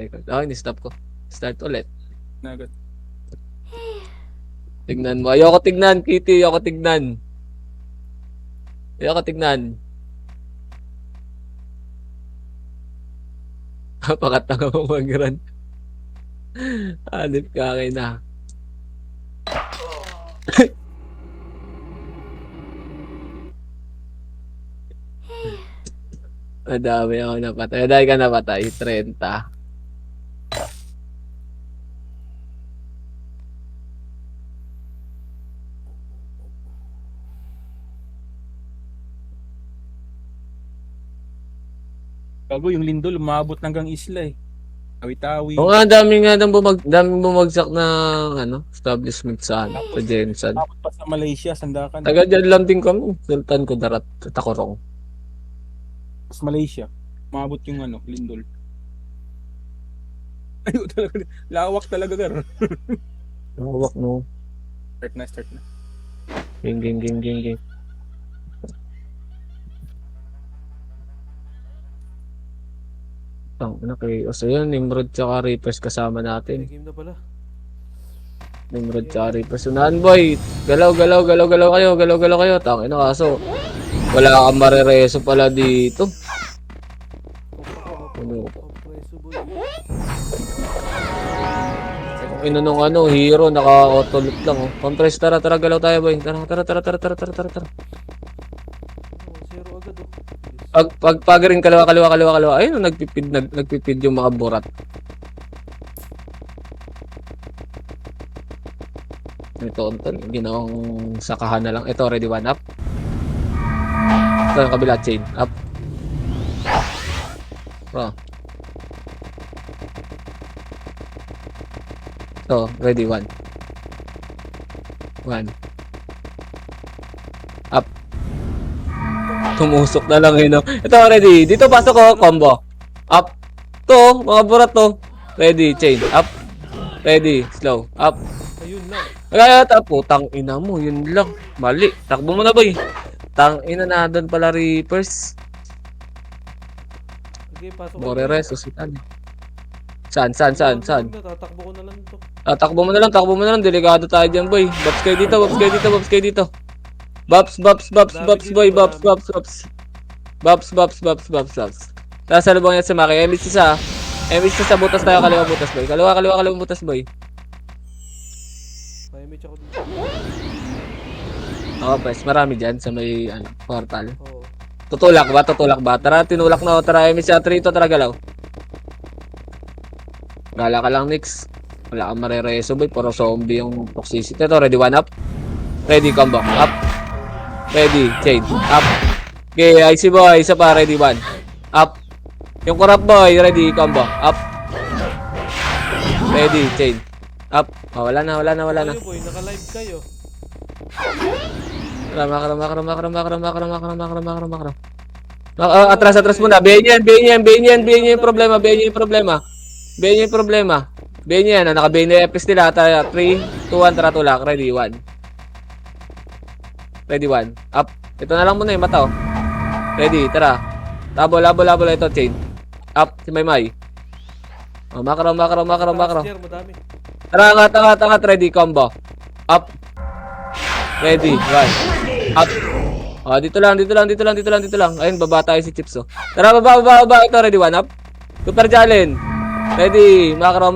record. Okay, ni-stop ko. Start ulit. Nagat. Tignan mo. Ayoko tignan, Kitty. Ayoko tignan. Ayoko tignan. Pakatanga mo mag-run. Hanip ka kayo na. Madami ako napatay. Dahil ka napatay. 30. Gago, yung lindol, umabot hanggang isla eh. Tawi-tawi. Oo nga, daming bumagsak na establishment sa Jensen. Umabot pa sa Malaysia, Sandakan. Taga dyan lang din kami. Sultan Kudarat, Tacorong. Sa Malaysia. Umabot yung lindol. Ayun talaga. Lawak talaga, gar. Hawak mo. Start na. Ging. Ano kay o yun, Nimrod tsaka Reapers kasama natin. Game na pala. Nimrod tsaka Reapers. Unahan boy. Galaw kayo. Tangina kaso. Wala kang marereso pala dito. Ano? Preso boy. Nung hero naka-auto-loot lang oh. Compress, tara galaw tayo boy. Tara. Zero agad oh. Pag rin kaliwa. Ayun nagpipid yung mga borat. Ito ginawang sakahan na lang. Ito ready one up. Ito yung kabila chain up. Oh. So, ready one. Up. Tumusok na lang no. Ito ready. Dito pasok ko combo. Up. To, mga burat to. Ready, chain. Up. Ready, slow. Up. Ayun lang. Kaya putang ina mo, yun lang. Mali. Takbo mo na boy. Tang ina na doon pala Reapers. Okay, pasok. Morere, susitan. Saan? Tatakbo ko na lang to. Takbo mo na lang. Delikado tayo dyan, boy. Bops kayo dito. Bops, boy. Bops. Tapos salubong yan sa Maki. Emis sa butas tayo. Kaliwa butas, boy. Kaliwa butas, boy. May match ako dito. Oo, pres. Marami dyan sa may portal. Oo. Tutulak ba? Tara, tinulak na ako. Tara, Emis sa 3 ito. Tara, galaw. Gala ka lang, Nix. Wala kang marereso, boy. Puro zombie yung toxicity. Ito, ready one up. Ready combo. Up. Ready. Chain. Up. Okay, IC boy. Isa pa. Ready one. Up. Yung corrupt boy. Ready combo. Up. Ready. Chain. Up. Oh, wala na. Ayun boy, naka-live kayo. Makram. Atras muna. Bayan yan problema. Bayan yan. Naka-bayan na FS nila. 3, 2, 1. Tara tulak. Ready 1. Up. Ito na lang muna yung mata oh. Ready. Tara. Labo. Ito chain. Up. Si Maymay. Oh, makram. Year, madami. Tara. Ready. Combo. Up. Ready. 1. Up. Oh, dito lang. Ayun, baba tayo si Chips oh. Tara, baba. Ito, ready 1 up. Super Jalen. Ready. Makro.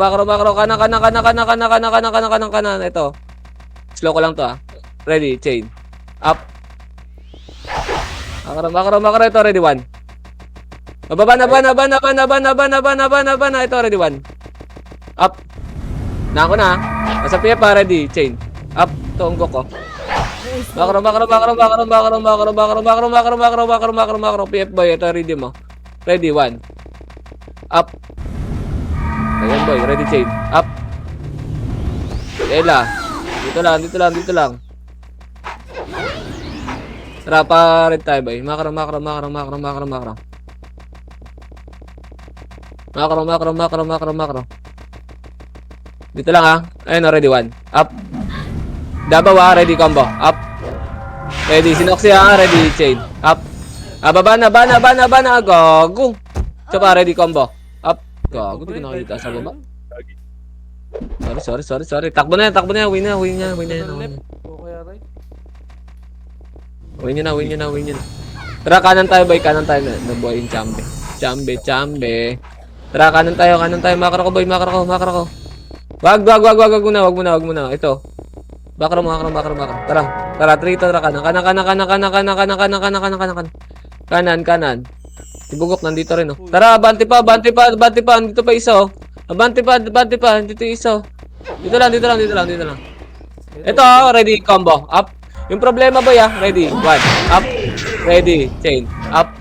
Kanan. Ito. Slow ko lang to ah. Ready. Chain. Up. Makro. Ito, ready 1. Baba na. Ito, ready 1. Up. Nako na. Nasa piya pa, ready. Chain. Up. Ito, unggok ko. Makro. PF boy. Ito, ready mo. Ready 1. Up. Ayan boy, ready chain. Up. Ela. Dito lang. Tara pa rin tayo boy. Makro. Dito lang ah. Ayun, ready 1. Up. Dabaw ready combo. Up. Ready Sinoxy ready chain. Up. Baba na. Gago. Tsaka ready combo. Up. Gago, di ko nakita sa baba. Lagi. Sorry. Takbo na yan. Win na yan. Win na Win left. O kaya right. nyo na. Tara, kanan tayo, boy. Kanan tayo. Nabuhay yung chambe. Chambe. Tara, kanan tayo. Makro ko, boy. Makro ko. Wag muna. Ito. Makro. Tara, trito. Tara, kanan. Tibugok, nandito rin, oh. Tara, abante pa. Nandito pa isa, oh. Abante pa. Nandito yung isa, oh. Dito lang. Ito, oh, ready, combo. Up. Yung problema, boy, ah. Ready, 1. Up. Ready, chain. Up.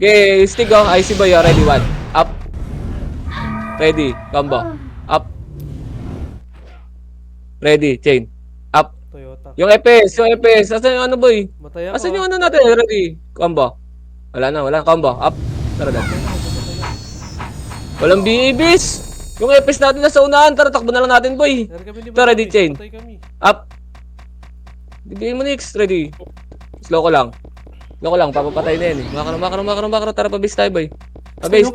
Okay, stick, oh. IC, boy, oh. Ready, 1. Up. Ready, combo. Up. Ready, chain. Up. Toyota. Yung EPS. Asan yung ano, boy? Mataya Asan yung ano natin? Ready, combo. Wala. Combo. Up. Tara, dad. Walang BABs. Yung EPS natin nasa unahan. Tara, takbo na lang natin, boy. Ito, ready, chain. Up. Bigay mo next. Ready. Slow ko lang. Papapatay na yan, eh. Makro. Tara, pabase tayo, boy. Pabase.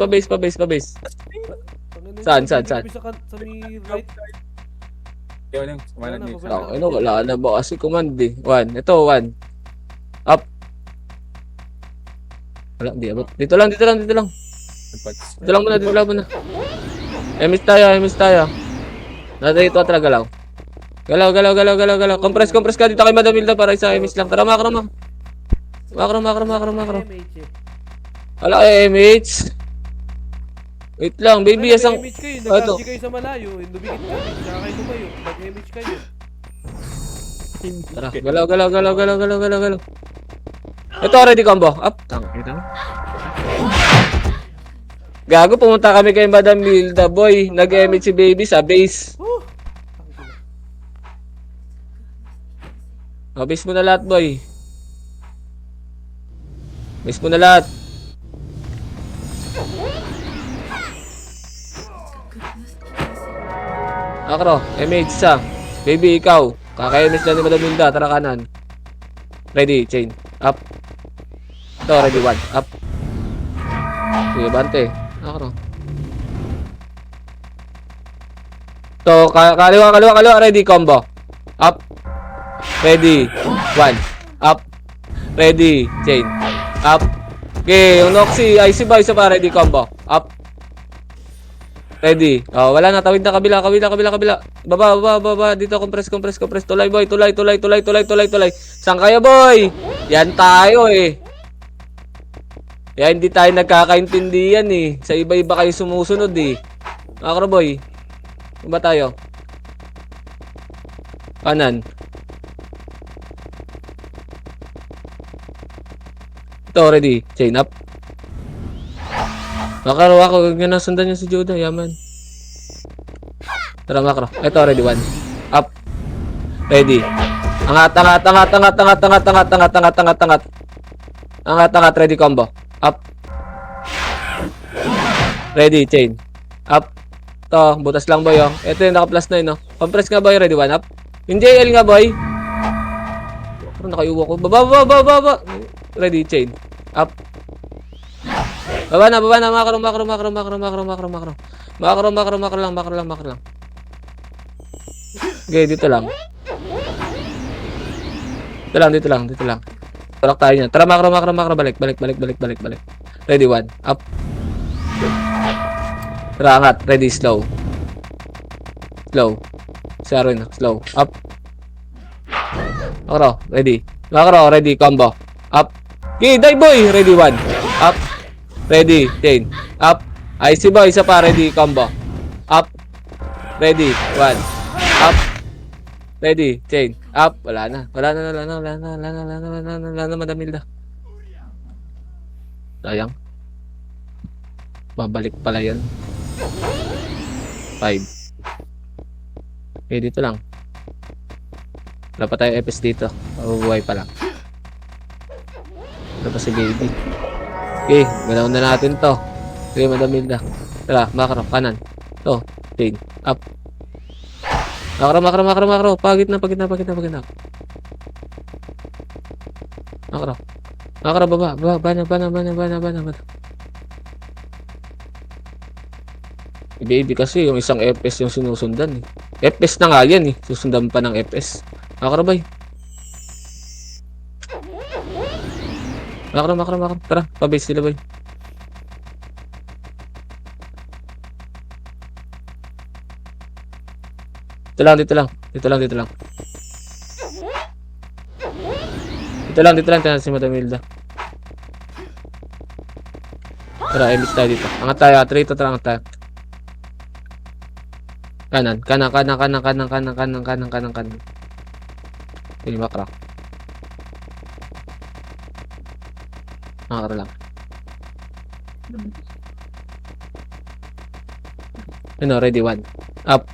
Saan? Sa may right. Kaya lang, sumala Wala na, niya. bababa. Ano, wala na ba kasi command, eh. 1. Ito, 1. Up. Wala, di abot. Dito lang. Dito lang muna. Emis tayo. Narito at galaw. Galaw. Compress ka dito kay Madam Hilda para isa emis lang. Tara, makro. MH eh. Wala kay MH. Wait lang, baby, Wala, asang... may MH kayo. Ah, ito. Nag-RG kayo sa malayo. Dumikit kami. Tsaka kayo lumayo. Nag-MH kayo. Tara, galaw. Ito, ready combo. Up. Tangina. Gago, pumunta kami kay Madam Hilda, boy. Nag-MH si baby sa base. Base mo na lahat, boy. Akro, MH sa. Baby, ikaw. Kaka-MS na ni Madam Hilda. Tara, kanan. Ready, chain. Up. Ito, ready, 1. Up. Sige, bante. Akro. Ito, kaliwa. Ready, combo. Up. Ready. 1. Up. Ready. Chain. Up. Okay, yung Noxy. IC ba? Isa pa. Ready, combo. Up. Ready. Oh, wala na. Tawid na kabila. Baba. Dito, compress. Tulay, boy. Tulay. Saan kayo, boy? Yan tayo, eh. Yan, hindi tayo nagkakaintindihan, eh. Sa iba-iba kayo sumusunod, eh. Makro, boy. Saan ba tayo? Kanan. Ito, ready. Chain up. Makro, ako. Huwag nyo na sundan nyo si Judah. Yaman. Tara, makro. Ito, ready. 1. Up. Ready. Angat. Ready, combo. Up. Ready, chain. Up. Ito, butas lang, boy, oh. Ito yung naka-plus 9, oh. Compress nga, boy. Ready, 1 up. Yung JL nga, boy. Parang nakayuwa ko. Baba. Ready, chain. Up. Baba na. Makro lang. Okay, dito lang. Dito lang. Tulak tayo niyan. Tara, makro. Balik. Ready, 1. Up. Tara, angat. Ready, slow. Saro na. Slow. Up. Makro. Ready, combo. Up. Okay, die, boy. Ready, 1. Up. Ready, chain. Up. IC, boy. Isa pa. Ready, combo. Up. Ready, 1. Up. Ready, chain. Up. Wala na, Madam Hilda. Sayang. Babalik pala yan. 5. Okay, dito lang. Wala pa tayo FS dito. Mabubuhay pa lang. Wala pa si baby. Okay, ganaw na natin to. Okay, Madam Hilda. Tara, makro, kanan. To, chain. Up. Makro. Pagit na. Makro, baba. Bana. Baby kasi yung isang FPS yung sinusundan eh. FPS na nga yan eh. Susundan pa ng FPS. Makarabay. Makara. Tara, pabase sila bay. Dito lang. Tingnan si Madam Hilda. Tara, emis tayo dito. Angat tayo, atrito, tara, angat tayo. Kanan. Ini makra. Makra lang. Ano, ready, one. Up.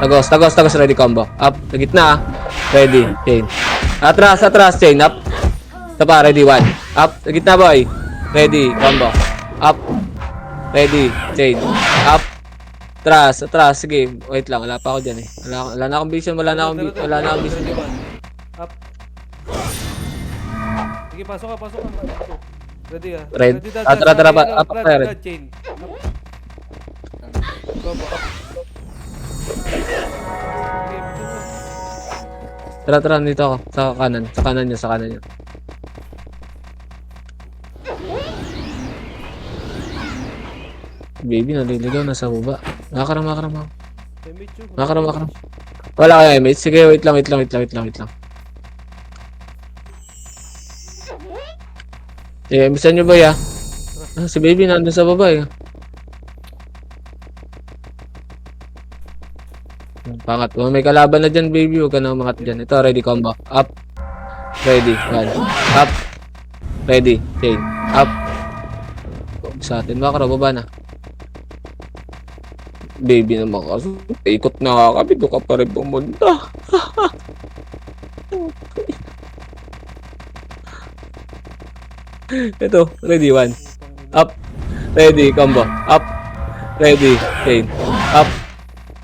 Tagos, ready combo. Up, sa gitna. Ready, chain. Atras, chain, up. Isa pa, ready, one. Up, sa gitna, boy. Ready, combo. Up. Ready, chain. Up. Atras, sige. Wait lang, wala pa ako dyan eh. Wala na akong vision, wala na akong vision. Ready, one. Up. Sige, pasok ka. Ready ah. Ready. dad. Tara, Sa up tayo, dad, chain. Up. Combo, up. Sige, Tara, dito ako. Sa kanan niya. Baby, naliligaw, nasa baba. Makaram. Image yun. Makaram. Wala kayo, mate. Sige, wait lang. Eh, misan nyo ba ya? Si baby nandun sa baba eh. Pangat. Oh, may kalaban na dyan, baby. Huwag ka na umangat dyan. Ito, ready combo. Up. Ready. One. Up. Ready. Chain. Up. Sa atin. Makara, baba na. Baby naman kasi. Ikot na nga kami. Doon ka pa rin pumunta. Ito. Ready. One. Up. Ready. Combo. Up. Ready. Chain. Up.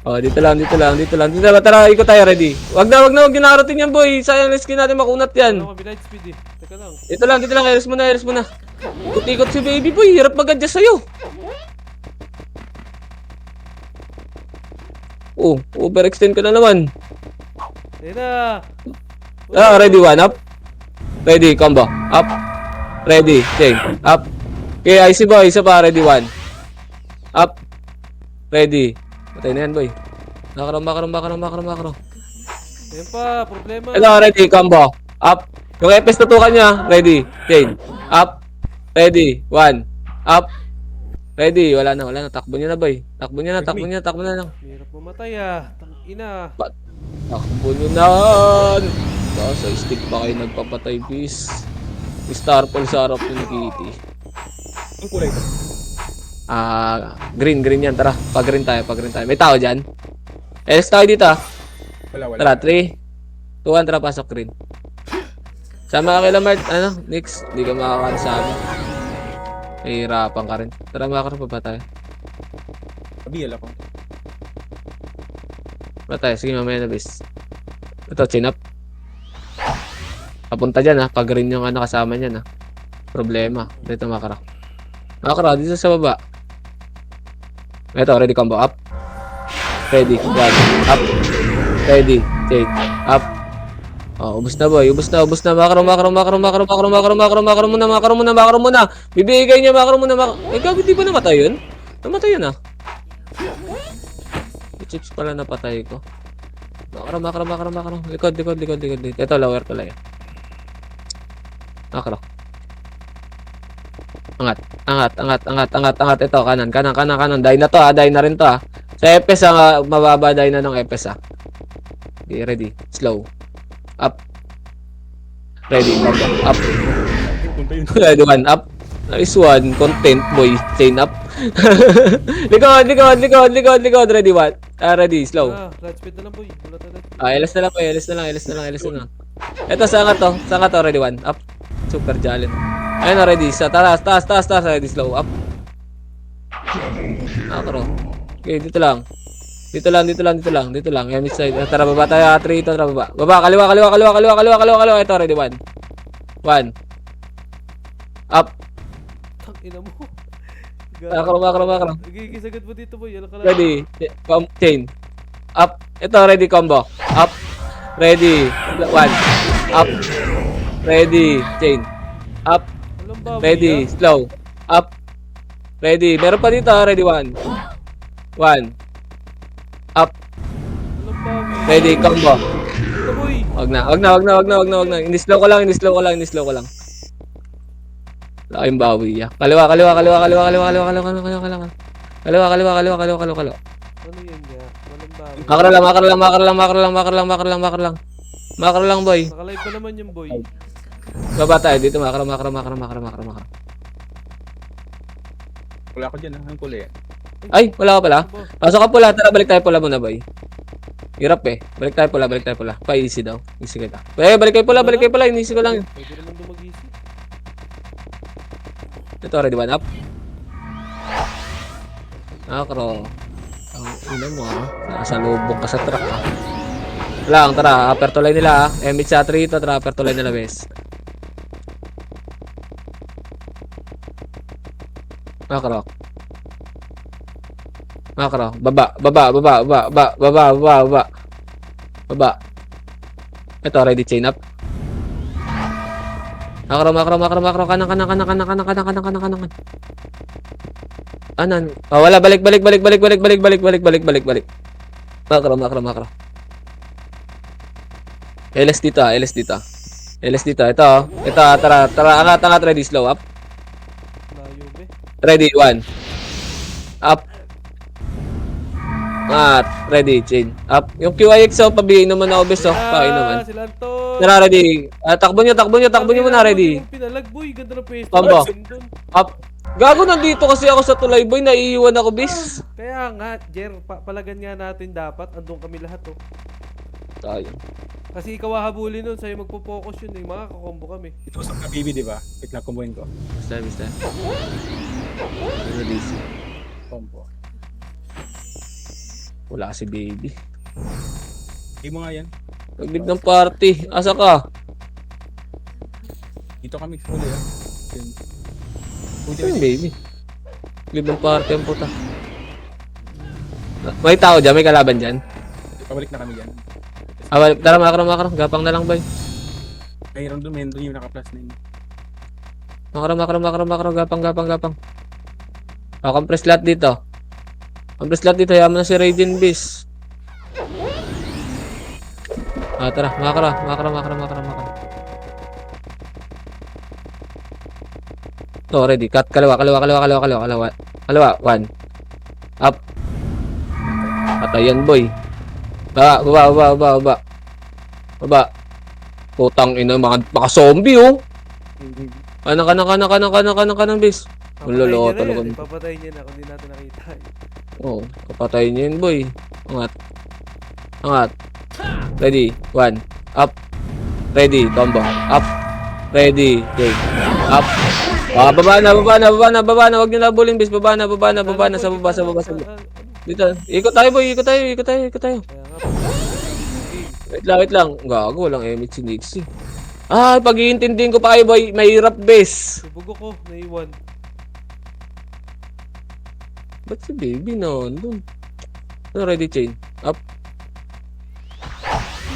Oh, dito lang. Tara, ikot tayo, ready. Wag na ginarating yan, boy. Sayang na skin natin makunat yan. Ano, blind speed eh. Teka lang. Ito lang, iris mo na. Ikot si baby, boy. Hirap mag-adjust sa'yo. Oh, overextend ka na naman. Ayun na. Ready, one, up. Ready, combo. Up. Ready, chain. Up. Okay, IC boy, isa pa, ready, one. Up. Ready. Patay na yan, boy. Makaro. Ayun pa, problema. Ito, ready, combo. Up. Yung FS tutukan niya. Ready, chain. Up. Ready, one. Up. Ready, wala na. Takbo niya na, boy. Takbo niya na lang. Hirap mamatay ah. Tangina. Takbo niyo na. Sa stick pa kayo nagpapatay, bis. Star Paul sa harap ni Kitty. Ang kulay ito. Green yan. Tara, pag-green tayo. May tao dyan. Let's tayo dito ah. Wala. Tara, 3, 2, 1, tara, pasok green. Sama ka kay Lamart, next. Hindi ka makakaano sa amin. Hihirapan ka rin. Tara, makakaroon pa ba tayo? Kabiyal ako. Ba tayo? Sige, mamaya na, bis. Ito, chin up. Papunta dyan pag green yung kasama niyan Problema. Dito makara. Makara, dito sa baba. Ito, ready combo. Up. Ready. One. Up. Ready. Chain. Up. Oh, ubos na boy. Makaro muna. Bibigay niya makaro muna. Gabi di ba namatay yun? Namatay yun Chips pala napatay ko. Makaro. Likod. Ito, lower pala yan. Makaro. Angat. Ito, kanan. Die na to die na rin to Sa FPS mababa die na ng FPS Okay, ready. Slow. Up. Ready. Up. Punta yun. Ready, one. Up. Nice one. Content, boy. Chain up. Likod. Ready, one. Ready. Slow. Light speed na lang boy. Wala tayo light speed. LS na lang. Ito, saan ka to? Ready, one. Up. Super jolly. Ayun na, ready. Sa taas. Ready, slow. Up. Nakaro. Okay, dito lang. Yan, mid side. Tara, baba tayo. 3 ito, tara, baba. Baba, kaliwa. Ito, ready, 1. Up. Tangina mo. Makro. Nagkikisagad mo dito, boy. Alam ka lang. Ready. Chain. Up. Ito, ready combo. Up. Ready. One. Up. Ready. Chain. Up. Alam ba, Ready. Slow. Up. Ready. Meron pa dito. Ready. One. Up. Alam ba, Ready. Combo. Ito, boy. Wag na. Ini-slow ko lang. Wala kayong bawi. Kaliwa. Ano yan nga? Walang bawi. Makro lang, boy. Nakalive pa naman yung boy. Baba tayo dito. Makro. Wala ko dyan, ang kulay. Ay, wala ka pala. Ano ba? Pasok ka pula. Tara, balik tayo pula muna, boy. Hirap eh. Balik tayo pula. Pa-easy daw. Easy kita. Balik kayo pula. Inisip ko lang yun. Pwede naman dumagisi. Ito, ready one up. Makro. Ang ina mo Nasa lubog ka sa truck Lang, tara. Upper tulay nila MH sa 3 ito. Tara, upper tulay nila, bes. Makro. Baba. Ito, ready chain up. Makro. Kanan. Anan? Wala. Balik. Makro. LS dito. Ito. Tara. Angat. Ready, slow up. Layo, be. Ready, one. Up. Ready, chain. Up. Yung QIXO, pabigay naman ako, bes, Pain naman. Sila Anton. Tara, ready. Takbo nyo muna, ready. Yung pinalag, boy. Ganda ng pwesto. Combo. Doon. Up. Gago, nandito kasi ako sa tulay, boy. Naiiwan ako, bis. Kaya nga, Jer, palagan nga natin dapat. Andun kami lahat, oh. Tayo. Kasi ikaw hahabulin nun. Sa'yo magpo-focus yun, eh. Makakakombo kami. Ito sa kabibi, di ba? Wait lang, kumuhin ko. Basta. Ano DC? Combo. Wala si baby. Hindi mo nga yan. Nag-leave ng party. Asa ka? Dito kami, huli ah. Yun. Ito yung baby. Leave ng party ang puta. May tao dyan? May kalaban dyan? Pabalik na kami dyan. Tara, makro. Gapang na lang, boy. Mayroon doon yung naka-plus na yun. Makro. Gapang. Compress lahat dito. Yaman na si Raiden, bis. Tara. Makro. To, ready. Cut. Kaliwa. One. Up. Patayan, boy. Baba. Putang ina, mga zombie, oh. Kanan, bis. Ulolo, talaga. Papatay niya na kung di natin nakita. Oh, kapatay niya yun, boy. Angat. Ready. One. Up. Ready. Combo. Up. Ready. Okay. Up. Baba na. Huwag niyo nabulin, bis. Baba na. Sa baba. Dito. Ikot tayo, boy. Ikot tayo. Kaya nga, Wait lang. Gago, walang MH si Nixie. Pag-iintindihin ko pa kayo, boy. Mahirap, bis. subugo ko, naiwan. Ba't si baby nandun? Ready, chain. Up.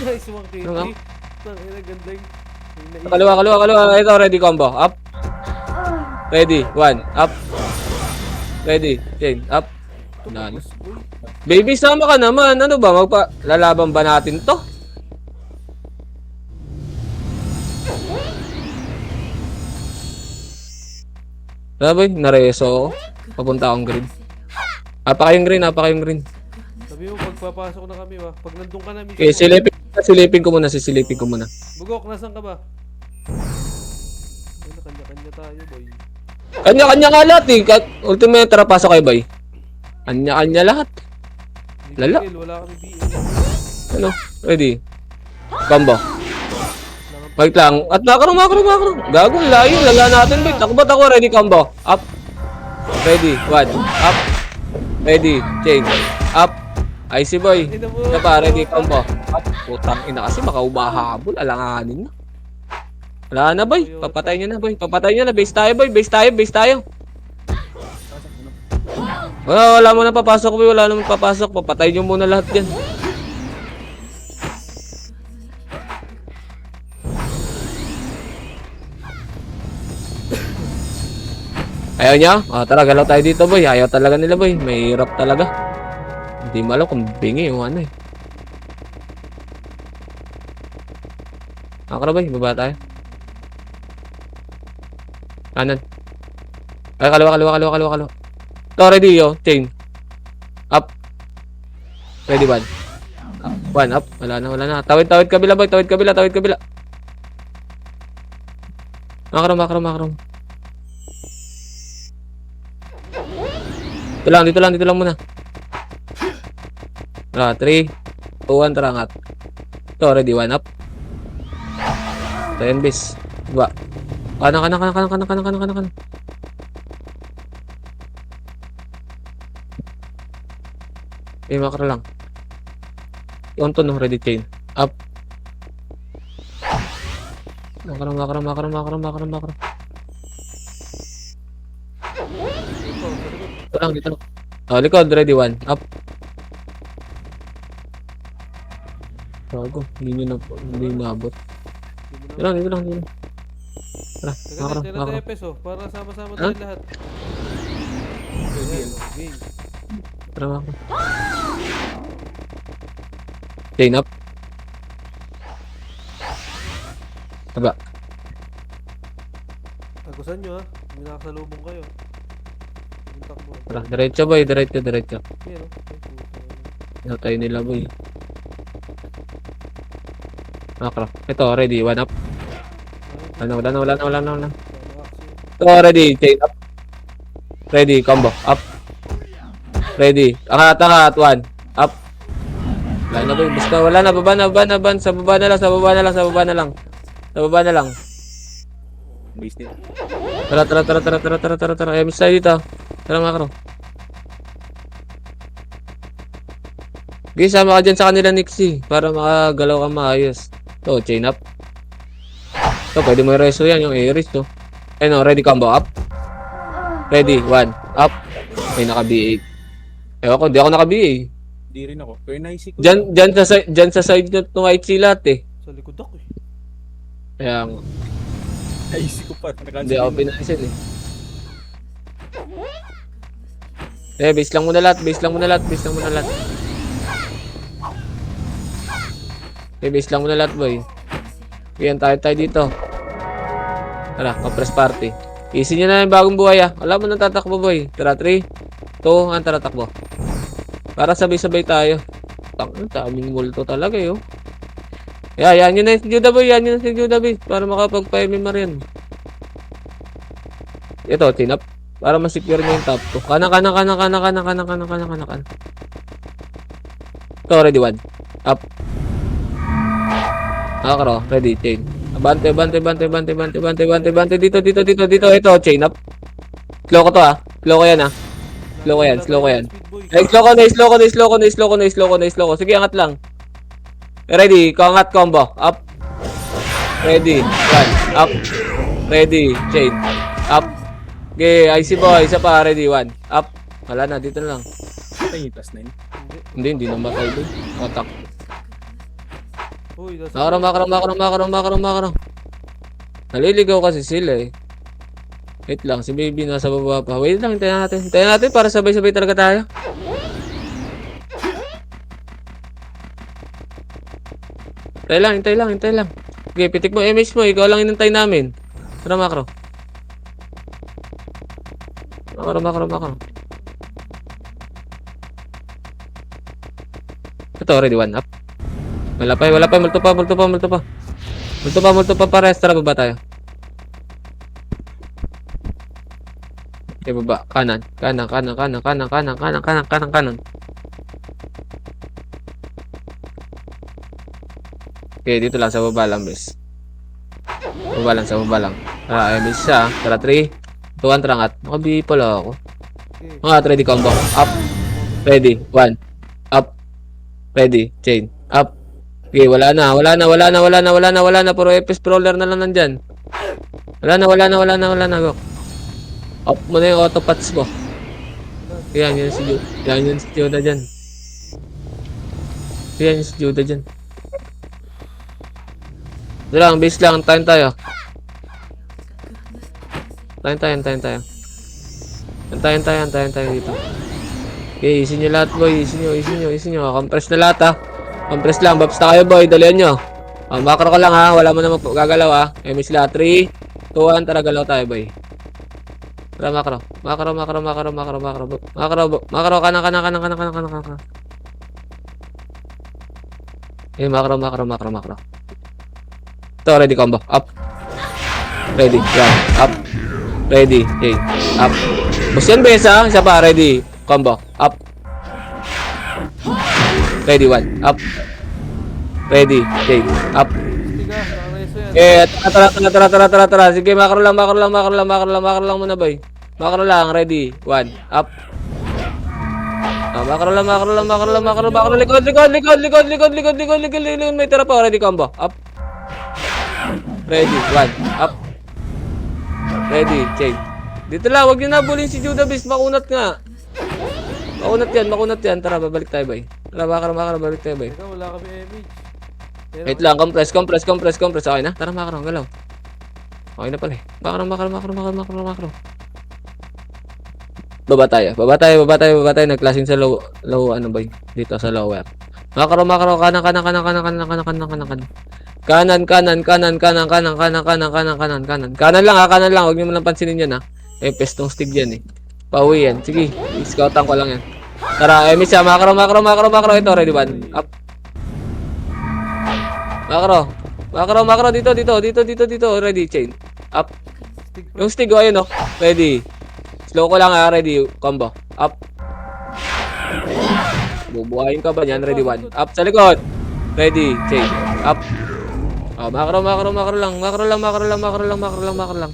Nice one, KT. Ano? Tangina, ganda yung... Kaliwa. Ito, ready, combo. Up. Ready. One. Up. Ready. Chain. Up. Nani. Baby, sama ka naman. Ano ba? Lalaban ba natin to? Boy, nareso ako. Papunta akong green. Apa kayong green. Sabi mo, pagpapasok na kami, wa. Pag nandun ka na, mismo. Okay, silipin ko muna. Bugok, nasan ka ba? Ano, kanya-kanya tayo, boy. Kanya-kanya nga lahat eh. Ultimate, tara pasok kayo, boy. Kanya-kanya lahat. Lala. BL, wala kami BL. Ano? Ready? Combo. Wait lang. At makro. Gago, layo. Lala natin, boy. Takbat ako. Ready, combo. Up. Ready. One. Up. Ready. Change. Up. Icy, boy. Ito pa. Ready, combo. Up. Putang ina kasi makaubahabol. Alanganin na. Wala na, boy. Papatay niya na, boy. Base tayo, boy. Base tayo. Wala mo na papasok, boy. Wala naman papasok. Papatay nyo muna lahat yan. Ayaw niya? Tara, galaw tayo dito, boy. Ayaw talaga nila, boy. Mahirap talaga. Hindi mo alam kung bingi o ano eh. Akara, boy. Baba tayo. Kanan. Ay, kaliwa. To, ready, yo. Chain. Up. Ready, one. One, up. Wala na. Tawid kabila, boy. Tawid kabila. Makaram. Dito lang muna. Tara, 3, 2, 1, tara, angat. To, ready, one, up. 10 bis. Diba? Kanan. Makara lang. Yung to, no, ready, chain. Up. Makara. Dito lang. Likod, ready, one. Up. Bago, hindi naabot. Dito lang. Tara, Teka, tira tayo peso. Para sama-sama tayo lahat. Okay. Tara, makara. Chain up. Taba. Agusan nyo ha. May nakasalubong kayo. Yung takbo. Tara, diretso, boy. Diretso. Yan o. Ay, puta. Natay nila, boy. Makara. Ito, ready, one up. Wala na. Sana action. Ito, ready, chain up. Ready, combo. Up. Ready. Angat, one. Up. Wala na, boy. Basta wala na. Baba na. Sa baba na lang. Base nila. Tara. Miss tayo dito. Tara, makaro. Okay, sama ka dyan sa kanila, Nixie. Para makagalaw ka maayos. To, chain up. To, pwede mo i-reso yan, yung Aries, to. Ayun, ready, combo up. Ready, one. Up. May naka-B8. Ewan ko, di ako naka-B8. Hindi rin ako. Pero naisip ko. Dyan sa side nyo itong IT lahat, eh. Sa likod ako eh. Kaya, Naisip ko pa. hindi ako pinansin, eh. Base lang muna lahat. Base lang muna lahat, boy. Yan, tayo dito. Tara, press party. Easy nyo na yung bagong buhay, ah. Alam mo nang tatakbo, boy. Tara, 3, 2, 1, tara, takbo. Para sabay-sabay tayo. Daming multo talaga, eh, oh. Yan yun na si Judah, boy. Para makapag-PMMR yan. Ito, chin up. Para ma-secure nyo yung top 2. Kanan. Ito, ready, one. Up. Nakakaro, ready, chain. Bante. Dito. Ito, chain up. Slow ko to, ah. Slow ko yan. Ay, slow ko. Sige, angat lang. Ready, angat combo. Up. Ready, one. Up. Ready, chain. Up. Okay, IC boy. Isa pa, ready, one. Up. Wala na, dito na lang. Ito yung taas na yun. Hindi namatay doon. Otak. Uy, nasa... Makaro. Naliligaw kasi sila, eh. Wait lang, si baby nasa baba pa. Wait lang, hintayin natin para sabay-sabay talaga tayo. Hintay lang. Okay, pitik mo image mo, ikaw lang inantay namin. Tara, makro. Makro. Ito, ready, one up. Wala pa, multo pa. Multo pa, pares. Tara, baba tayo. Okay, baba. Kanan. Okay, dito lang sa baba lang, bes. Sa baba lang. Tara, miss siya. Tara, 3, 2, 1, tara, angat. Nakabi pala ako. Angat, ready, combo. Up. Ready, 1. Up. Ready, chain. Up. Okay, wala na. Puro FPS brawler na lang nandyan. Wala na. Go. Up mo na yung auto-pats mo. Yan si Judah. Yan si Judah dyan. Yan si Judah dyan. Ito lang, base lang. Tayo tayo. Tayo dito. Okay, isin nyo lahat boy. Isin nyo. Compress na lahat ha. Compress lang. Babs na kayo boy. Dalihan nyo. Macro ko lang ha. Wala mo na magagalaw ha. MS lahat. 3, 2, 1. Tara galaw tayo boy. Tara macro. Macro. Kanan. Eh, macro. Ito, ready combo. Up. Ready. Yan. Up. Ready. Okay. Up. Boss yan, besa. Isa pa. Ready. Combo. Up. Ready. 1. Up. Ready. Okay. Up. Tiga, nakareso yan. Tara. Sige, macro lang muna, boy. Macro lang. Ready. 1. Up. Macro lang. Likod. May tira pa. Ready. Combo. Up. Ready. 1. Up. Ready. Chain. Dito lang. Huwag nyo na bulin si Judah Beast. Makunat nga. Makunat yan. Tara, babalik tayo, boy. Tara, babalik tayo, boy. Teka, wala kami image. Wait lang. Compress. Okay na? Tara, macro. Galaw. Okay na pala eh. Macro. Baba tayo. Nagklasing sa low, ano ba yun? Dito sa lower. Macro. Kanan. Kanan lang. Huwag niyo man lang pansinin yan ha. Pestong stig yan eh. Pauwi yan. Sige. Scoutan ko lang yan. Tara, emis siya. Macro. Ito, ready 1. Up. Macro. Dito. Ready, chain. Up. Stick Yung stig ko, ayun oh. Ready. Slow ko lang ha. Ready. Combo. Up. Bubuhayin ka ba yan? Ready 1. Up sa likod. Ready. Chain. Up. Macro lang.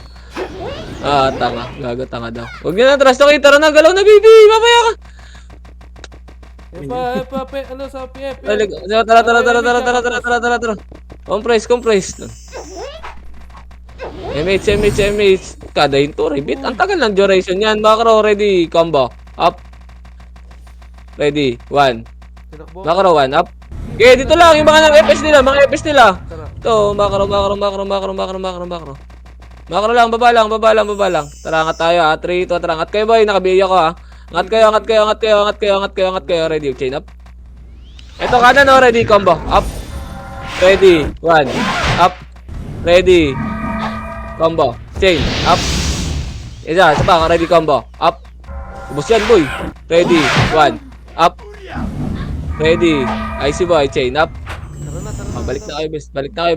Tanga. Gago, tanga daw. Huwag nyo na trust. Okay, tara na. Galaw na, baby. Mamaya ka. Ano sa PF? Tara. Compress. MH. Kada yung to, Rebit. Ang tagal ng duration yan. Macro, ready. Combo. Up. Ready. 1. Tinakbo. Macro 1. Up. Okay, dito lang. Yung mga FS nila. Tara. Ito, macro. Macro lang, baba lang. Tara, angat tayo ha. 3, 2, tara. Angat kayo boy, nakabiya ko ha. Angat kayo. Ready, chain up. Ito kanan o, ready, combo. Up. Ready, 1. Up. Ready. Combo. Chain. Up. Isa pa, ready, combo. Up. Ubus yan boy. Ready, 1. Up. Ready. IC boy, chain up. Tara. Balik na kayo, bes. Balik na kayo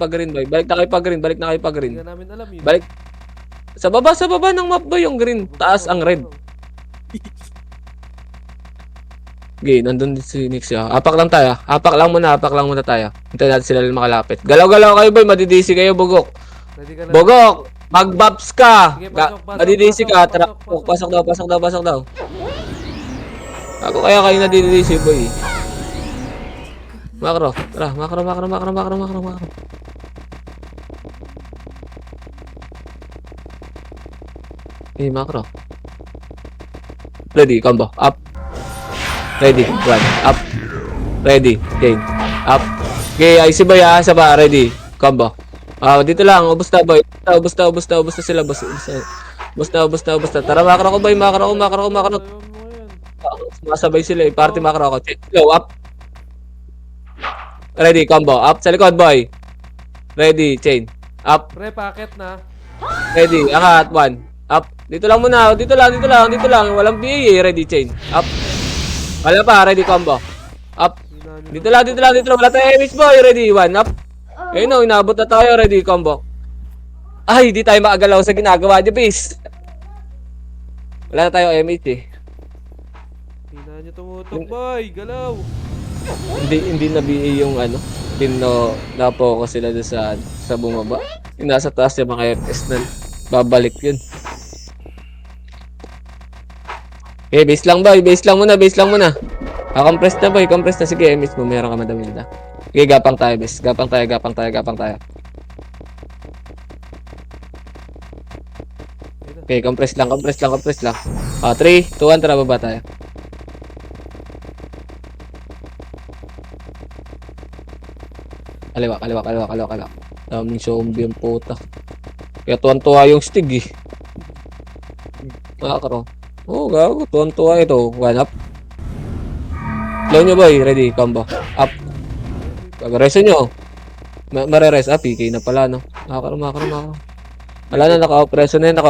pag green, boy. Balik na kayo pag green. Hindi namin alam yun. Balik. Sa baba ng map ba yung green? Taas ang red. Okay, nandun din si Nix. Apak lang muna tayo. Hintayin natin sila makalapit. Galaw kayo, boy. Madidisi kayo, bugok. Ready ka na. Bugok! Mag-bobs ka! Sige, pasok. Madidisi ka. Tara, pasok daw. Ako kaya kayo nadidisi, boy. Macro. Tara, macro. Okay, macro. Ready, combo. Up. Ready, 1. Up. Ready, chain. Up. Okay, IC boy ha. Isa ba? Ready, combo. Dito lang. Ubus na boy. Ubus na sila. Tara, macro ko boy. Macro. Ayaw mo yan. Masabay sila eh. Party macro ako. Slow up. Ready, combo. Up sa likod, boy. Ready, chain. Up. Pre, packet na. Ready, angat. 1. Up. Dito lang muna. Dito lang. Walang PA eh. Ready, chain. Up. Wala pa. Ready, combo. Up. Dito lang. Wala tayo image, boy. Ready, 1. Up. Ayun o, inabot na tayo. Ready, combo. Ay, di tayo makagalaw sa ginagawa niyo, base. Wala na tayo image eh. Hina nyo tumutok, boy. Galaw. Hindi na BA yung ano, na-focus sila doon sa bumaba. Yung nasa taas yung mga FS na babalik yun. Okay, base lang muna. Compress na boy, sige, miss mo, meron ka madamil na. Okay, gapang tayo, base. Gapang tayo. Okay, compress lang. Ah, 3, 2, 1, tara baba tayo. Kaliwa. Daming zombie yung puta. Kaya tuwan-tuwa yung stig eh. Makakaro. Oo, gago. Tuwan-tuwa ito. One up. Slow nyo boy. Ready, combo. Up. Pag-reso nyo. Mare-res. Ah, PK na pala, no? Makakaro. Wala na, naka-preso na yan.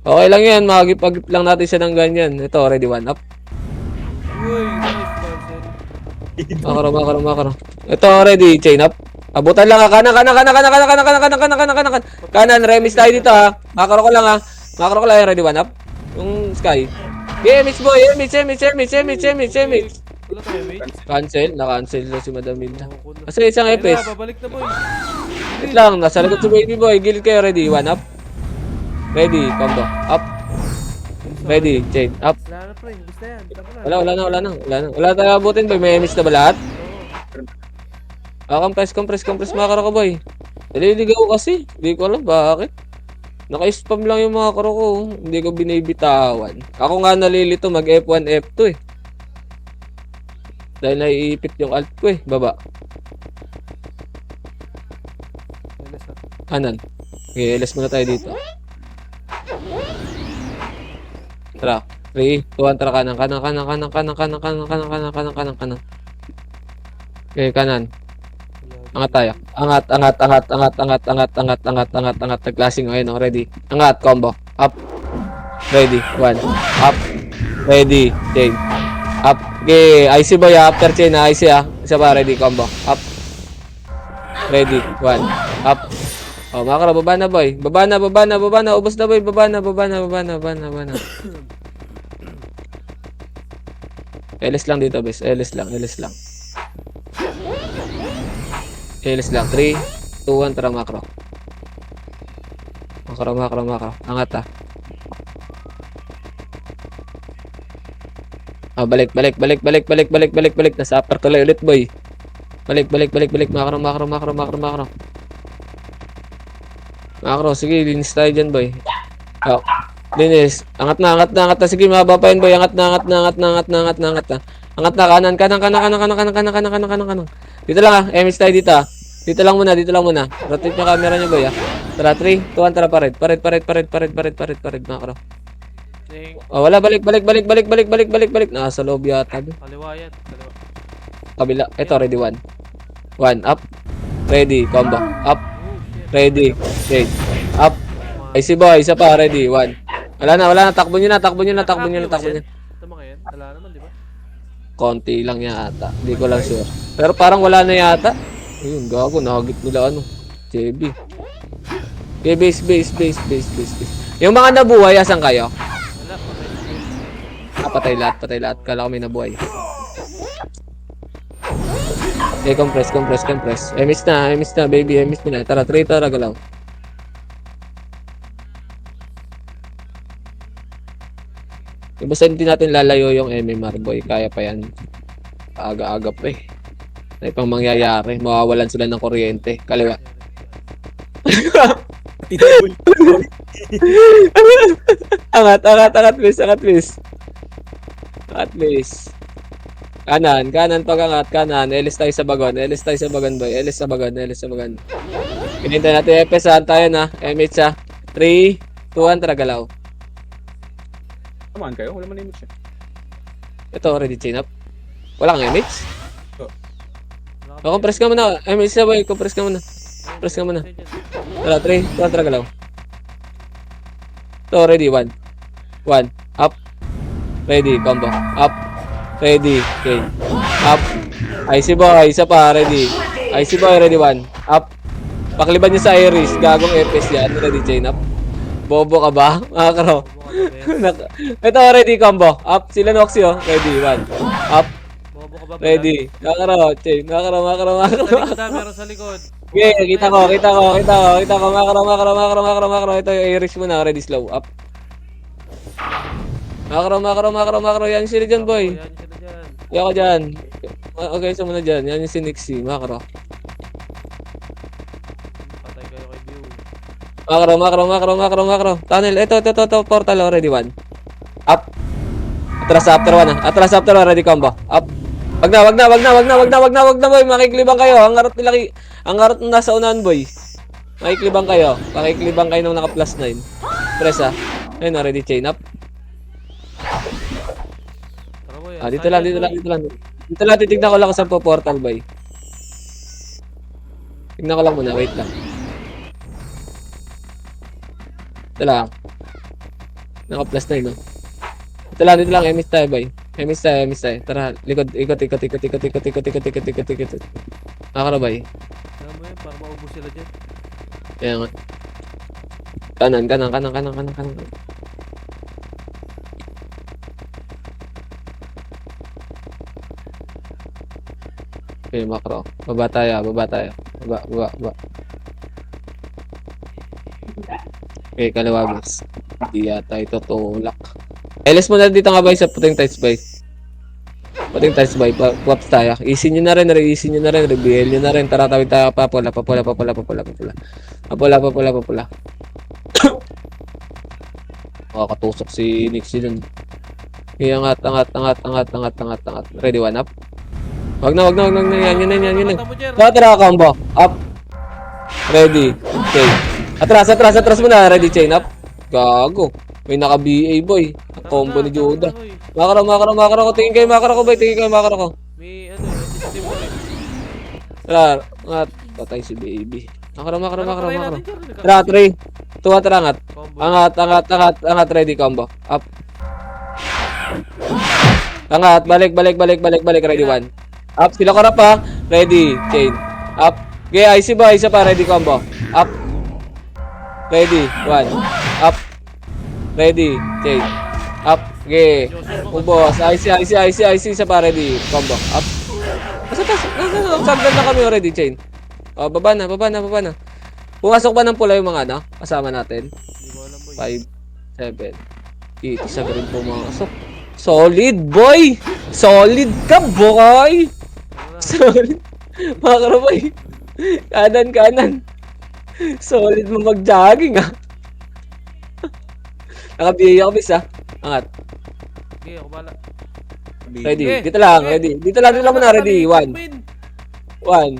Okay lang yan. Makagip-agip lang natin siya ng ganyan. Ito, ready, one up. Uy, nice cancel. Makakaro. Ito, ready, chain up. Abutan lang ha. Kanan. Kanan, remis tayo dito ha. Makakaro ko lang ha. Ready, one up. Yung sky. Mix boy. Mix. Wala tayo, mate. Cancel. Na-cancel na si Madam Milda. Ako na. Kasi isang Ayun epes. na, babalik na boy. Wait lang. Nasa likod si baby boy. Gilid kayo. Ready, one up. Ready, combo. Up. Ready, chain. Up. Wala na pre, gusto yan. Tama na. Wala na. Wala tayo abutin boy. May miss na ba lahat? Oo. Compress mga karo ko boy. Naliligaw kasi. Hindi ko alam bakit. Naka-spam lang yung mga karo ko. Hindi ko binibitawan. Ako nga nalilito mag F1, F2 eh. Dahil naiipit yung alt ko eh. Baba. Alas na. Kanan. Okay, LS muna tayo dito. Tara. 3, 2, 1, tara kanan. Okay, kanan. Angat tayo. Angat. Naglasing o, ayun o, ready. Angat, combo. Up. Ready. 1. Up. Ready. Chain. Up. Okay, IC boy after chain ha. IC ha. Isa pa, ready, combo. Up. Ready. 1. Up. Oh, makakara, baba na boy. Baba na. Ubos na boy. Baba na. LS lang dito, bes. LS lang. LS lang. 3, 2, 1, tara makro. Makro. Angat ha. Ah, balik. Nasa upper tuloy ulit, boy. Balik. Makro. Makro, sige, linis tayo dyan, boy. Oh, linis. Angat na. Sige, mababa pa yun, boy. Angat na. Angat na, kanan. Dito lang, MH tayo dito, Dito lang muna. Rotate yung camera niyo, boy, Tara, 3, 2, 1, tara, pared, makro. Ding. Oh, wala, balik. Nasa loob yata, boy. Kaliwa yan. Kaliwa. Kabila. Ito, ready, 1. 1, up. Ready, combo. Up. Oh, shit. Ready. Change. Up. Ay, si boy. Isa pa. Ready. 1. Wala na. Takbo nyo na. Tama kayo yan? Wala naman, di ba? Konti lang yata. Hindi ko lang sure. Pero parang wala na yata. Ayun, gago. Nakagit nila JB. Okay, base. Yung mga nabuhay, asan kayo? Wala, Patay patay. lahat. Kala ko may nabuhay. Okay, compress. Miss na, baby. Miss na. Tara, 3, tara, galaw. Basta hindi natin lalayo yung MMR, boy. Kaya pa yan. Aga-aga pa eh. May pang mangyayari. Mawawalan sila ng kuryente. Kaliwa. Angat, please. Kanan, pag-angat, kanan. Elis tayo sa bagon, boy. Elis sa bagon. Pinintay natin FS, saan tayo na? MH ha. 3, 2, 1, tara, galaw. Tamaan kayo, wala man image siya. Ito, ready, chain up. Wala kang MH? Wala O, compress ka muna. MH na, boy. Compress ka muna. Tara, 3, 2, 1, tara, galaw. Ito, ready, 1. Up. Ready, combo. Up. Ready, chain. Up. IC boy, isa pa, ready. IC boy, ready, 1. Up. Pakliban niyo sa Iris. Gagong FS yan. Ready, chain up. Bobo ka ba? Makakaro. Ito, ready, combo. Up. Sila Noxy, Ready, 1. Up. Bobo ka ba? Ready. Makakaro. Chain. Makakaro. Meron sa likod. Okay, kita ko. Makakaro. Ito yung Iris mo na. Ready, slow. Up. Makakaro. Yan sila dyan, boy. Yan sila dyan. Yan ka dyan. Okay, isa muna dyan. Yan yung si Nixie. Makakaro. Patay kayo kay View. Macro. Tunnel. Ito. Portal. Ready, one. Up. Atras after one. Atras after one. Ready, combo. Up. Wag na, boy. Makiklibang kayo. Ang harot na nasa unahan, boy. Makiklibang kayo. Makiklibang kayo nung naka plus 9. Press, ah. Ayun, ready, chain up. Tara, boy. Dito lang. Dito lang, titignan ko lang kung saan po portal, boy. Tignan ko lang muna, wait lang. Ito lang. Naka plus 9, no? Dito lang, emis tayo, boy. Emis tayo. Tara, likod, ikot. Nakakara, boy. Tara mo yan, para maubos sila dyan. Kaya nga. Kanan. Okay, macro. Baba tayo. Baba. Okay, kaliwa, boss. Hindi yata ito tulak. LS mo na dito nga, boy, sa puting tights, boy. Waps tayo. Easy nyo na rin. Reveal nyo na rin. Tara, tawid tayo. Papula. Katusok si Nixie dun. Okay, angat. Ready, one up. Wag na. Yan. Mata mo, Jer. Tara, combo. Up. Ready. Okay. Atras mo na. Ready, chain up. Gago. May naka-BA, boy. Ang combo ni Joda. Macro ko. Tingin kayo macro ko, boy. May system mo rin. Tara, angat. Patay si baby. Macro. Try natin, Jer. Tara, 3. Tuwa, tara, angat. Combo. Angat. Ready, combo. Up. Angat. Balik. Ready, one. Up. Sila ko pa. Ready. Chain. Up. Okay, IC ba? Isa pa. Ready, combo. Up. Ready. One. Up. Ready. Chain. Up. Okay. Ubos. IC. Isa pa. Ready. Combo. Up. Sagdan na kami already. Chain. Baba na. Pumasok ba ng pula yung mga kasama natin? Hindi ko alam, boy. 5, 7, 8. Isa ka rin pumasok. Solid, boy! Solid ka, boy! Solid. Mga boy. Kanan. Solid mo mag-jogging, Naka-BA ako, bis, Angat. Okay, ako bala. Ready. Okay. Dito lang, ready. Dito lang muna, ready. 1.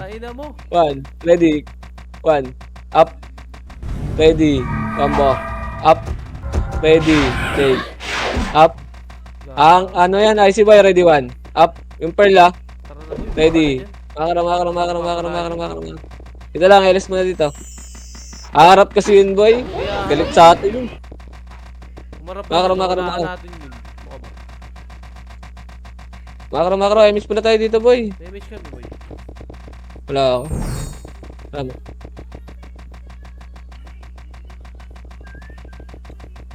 Taina mo. 1. Ready. 1. Up. Ready. Combo. Up. Ready. Okay. Up. Ang ano yan, IC boy, ready, 1. Up. Yung pearl, Tara na, boy. Ready. Makara. Ito lang, LS muna dito. Harap kasi yun, boy. Galit sa atin yun. Umarap Makara. natin yun. Mukha ba? Makara, MS muna tayo dito, boy. Damage kami, boy. Wala ako. Tama.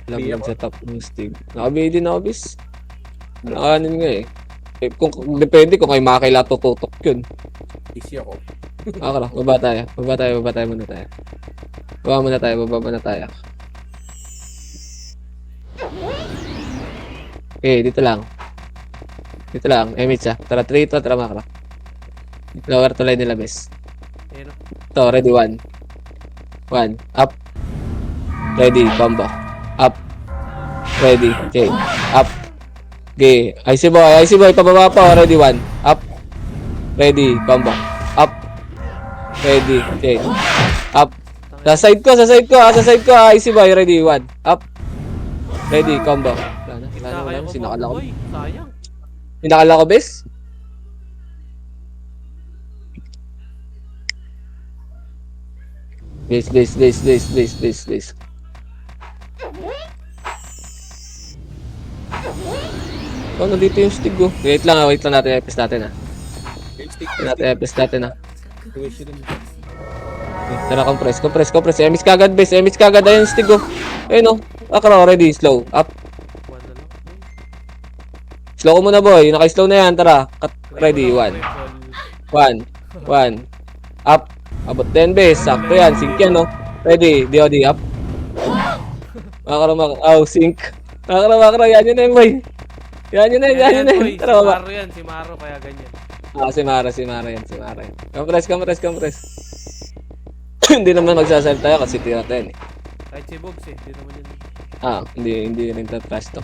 Alam mo sa top ng Stig. Nakabili din ako, bis. Nakanin nga kung depende kung kayo makakaila tututok yun. Easy ako. Makara, baba tayo muna tayo. Baba muna tayo. Okay, dito lang. Emits, Tara, 3 ito, tara, Makara. Lower to line nila, bes. Ayun, Ito, ready, 1. Up. Ready, combo. Up. Ready, okay. Up. Okay, IC boy, pababa pa, ready, 1. Up. Ready, combo. Up. Ready, okay. Up. Sa side ko, IC boy, ready, 1. Up. Ready, combo. Wala na, sinakala ko. boy. Sayang. Sinakala ko, bes? Base. Oh, nandito yung stick, Wait lang natin, i-press natin, i-press natin, Tara, compress. Emis kagad, base. Ayun yung stick, Ayun, Akra, ready, slow. Up. One na lang. Slow ko muna, boy. Naka-slow na yan, tara. Ready, 1. 1. Up. Abot 10, base. Sakto yan, sync yan, Ready, DOD, up. Makara, sync. Makara, yan yun na yun, boy. Yan yun. boy. Tara, baba. Si Maro kaya ganyan. Si Mara yan. Compress. Hindi naman magsasalita tayo kasi tira tayo, Kahit si Bogs eh, hindi naman yun. Hindi rin trash talk.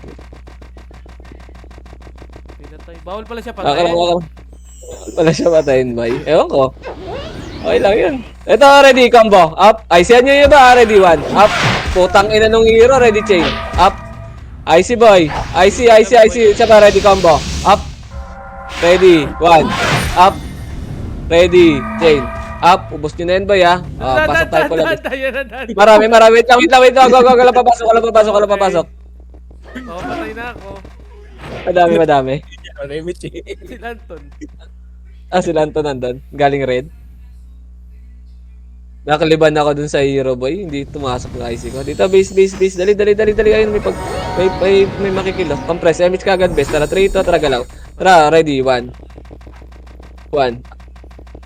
Pinatay. Bawal pala siya Makara, patayin. makara. Wala siya patayin, boy. Ewan ko. Okay lang yun. Ito, ready, combo. Up. Icean nyo yun ba? Ready, one. Up. Putang ina nung hero. Ready, chain. Up. Icy, boy. Icy. Isa pa, ready, combo. Up. Ready, one. Up. Ready, chain. Up. Ubos nyo na yun, boy, ha? Pasok tayo po lang. Marami. Wait lang. Go. Wala papasok. Oo, patay na ako. Madami. Remit eh. Si Lanton. Si Lanto nandun. Galing red. Nakaliban ako dun sa hero boy. Hindi tumasok ng IC ko. Dito, base. Dali. Ayun, may makikilo. Compress. Image kagad, best. Tara, 3 ito. Tara, galaw. Tara, ready. 1.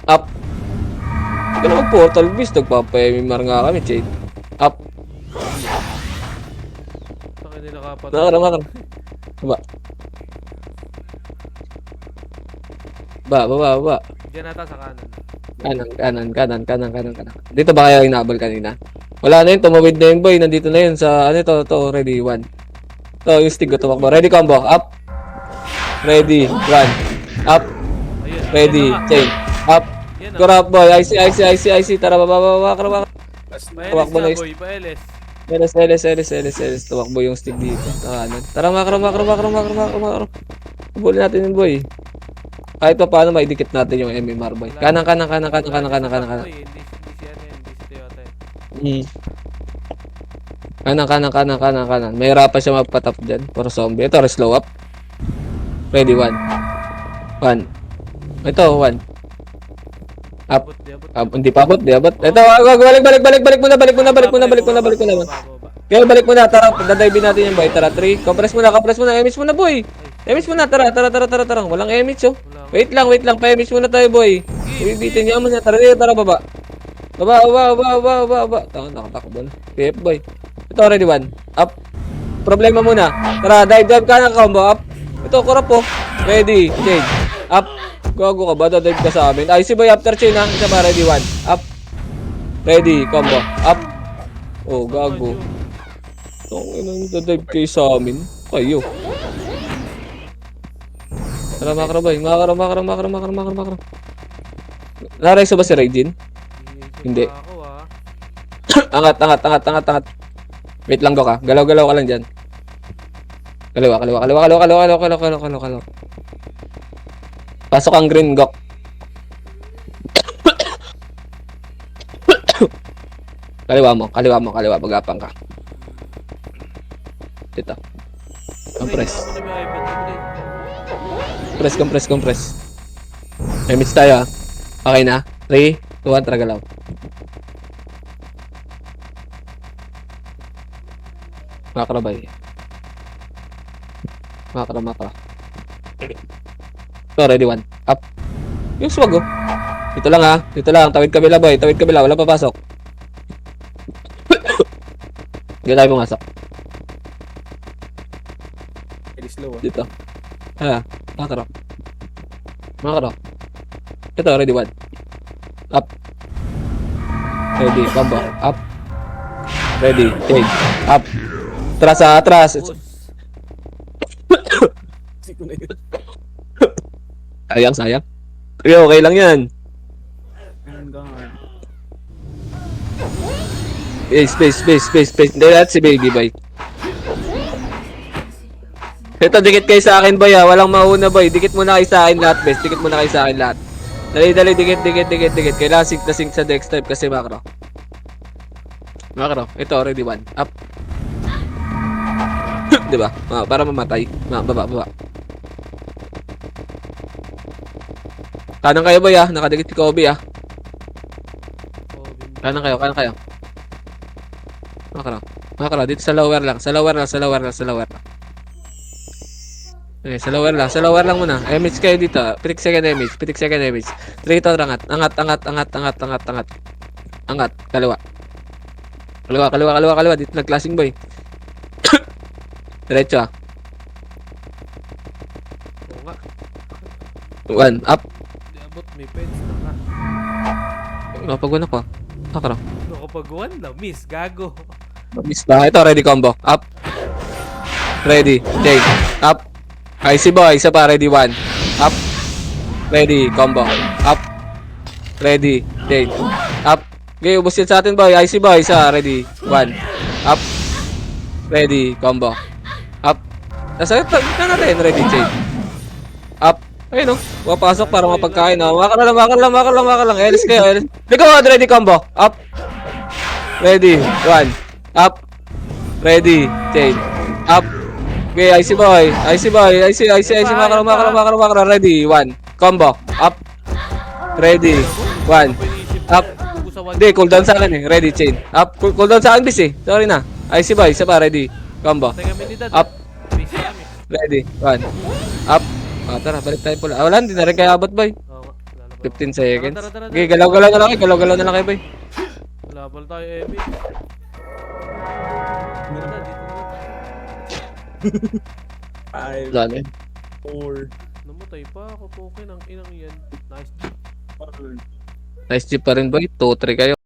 Up. Ito na mag-portal beast. Nagpapayamimar nga kami, chain. Up. Saka nila kapatid. Makara. Baba. Diyan nata sa kanan. Kanan. Dito ba kayo inabol kanina? Wala na yun, tumawid na yun boy. Nandito na yun sa, ano to, ready, 1. To, yung stick ko tumakbo. Ready, combo, up. Ready, 1. Up. Ayun. Ready, Yan na nga. chain. Up. Yan na. Corrupt boy, IC. Tara, baba. Pa-LS Tumakbo na na yung- boy, pa-LS. LS. Tumakbo yung stick dito. Tara, makro. Habulin natin yun boy. Kahit pa paano maidikit natin yung MMR boy. Kanan. Boy, hindi si Toyota eh. Kanan. May hirapan siya magpatap dyan. Puro zombie. Ito, slow up. Ready, 1. Ito, 1. Up. Abot. Hindi pa abot. Ito, balik muna. Baba. Kaya balik muna. Tara, dadive natin yung boy. Tara, 3. Compress muna. Emis muna, boy. Emis muna. Tara. Walang emis, oh. Wala. Wait lang. Pa-emis muna tayo, boy. Ibibitin niya mo siya. Tara, baba. Baba. Nakatakbo na. PF, boy. Ito, ready, 1. Up. Problema muna. Tara, dive ka na, combo. Up. Ito, kurap po. Ready, change. Up. Gago ka ba? Dive ka sa amin. IC boy, after chain, ha. Isa pa, ready, 1. Up. Ready, combo. Up. Oh, gago. Itong dive kayo sa amin. Kayo. Tara, makro, boy. Makro. Nareso ba si Raijin? Hindi. Ako ah. Angat. Wait lang ka. Galaw ka lang dyan. Kaliwa. Pasok ang green gok. Kaliwa mo. Magapang ka. Dito. Compress. Compress. Emits tayo ah. Okay na. 3, 2, 1, tragalaw. Makrabay. Makra. So, ready, 1. Up. Yung swag, oh. Dito lang, ha. Tawid kabila, boy. Wala papasok. Hindi tayo pumasok. Very slow ah. Dito. Makra. Ito, ready, 1. Up. Ready, combo. Up. Ready, change. Up. Atras. Siko na yun. Sayang. Okay lang yan. Hanggang Space. Hindi lahat si baby boy. Ito, dikit kayo sa akin boy ha. Walang mauna boy. Dikit muna kayo sa akin lahat best. Dali. Dikit. Kailangan sync na sync sa dex type kasi macro. Ito, already 1. Up. Diba? Para mamatay. Baba. Kanan kayo boy ha. Nakadikit si Kobe ha. Kanan kayo. Makro. Dito sa lower lang. Okay, sa lower lang muna. Image kayo dito. Pitik second image. 3 ito, angat. Angat. Kaliwa. Dito nag-classing boy. Diretso ah. Oo nga. 1. Up. Di abot, may pets na nga. Napagwan ako. Makro. Nakapagawan na, miss, gago. Miss ba? Ito, ready combo. Up. Ready. Chain. Up. Icy boy. Isa pa. Ready. 1. Up. Ready. Combo. Up. Ready. Chain. Up. Okay, ubos yan sa atin boy. Icy boy. Isa. Ready. 1. Up. Ready. Combo. Up. Nasa na natin. Ready. Chain. Up. Ayun o. Papasok para mapagkain. Maka lang. Elis kayo. Elis. Ready combo. Up. Ready. 1. Up. Ready. Chain. Up. Okay, icy boy. Icy. Maka. Ready. 1. Combo. Up. Ready. 1. Up. Hindi, cooldown sa akin eh. Ready, chain. Up. Cooldown sa akin, bis eh. Sorry na. Icy boy. Isa pa. Ready. Combo. Up. Ready. 1. Up. Tara, balik tayo pula. Wala, hindi na rin kaya abot, boy. 15 seconds. Okay, galaw-galaw na lang kayo. Galaw-galaw na lang kayo, boy. Wala pala tayo, Emi. Five, Wala na. 4, Namatay pa ako, Poke. Ang inang yan. Nice. Nice chip pa rin, boy. 2-3 kayo.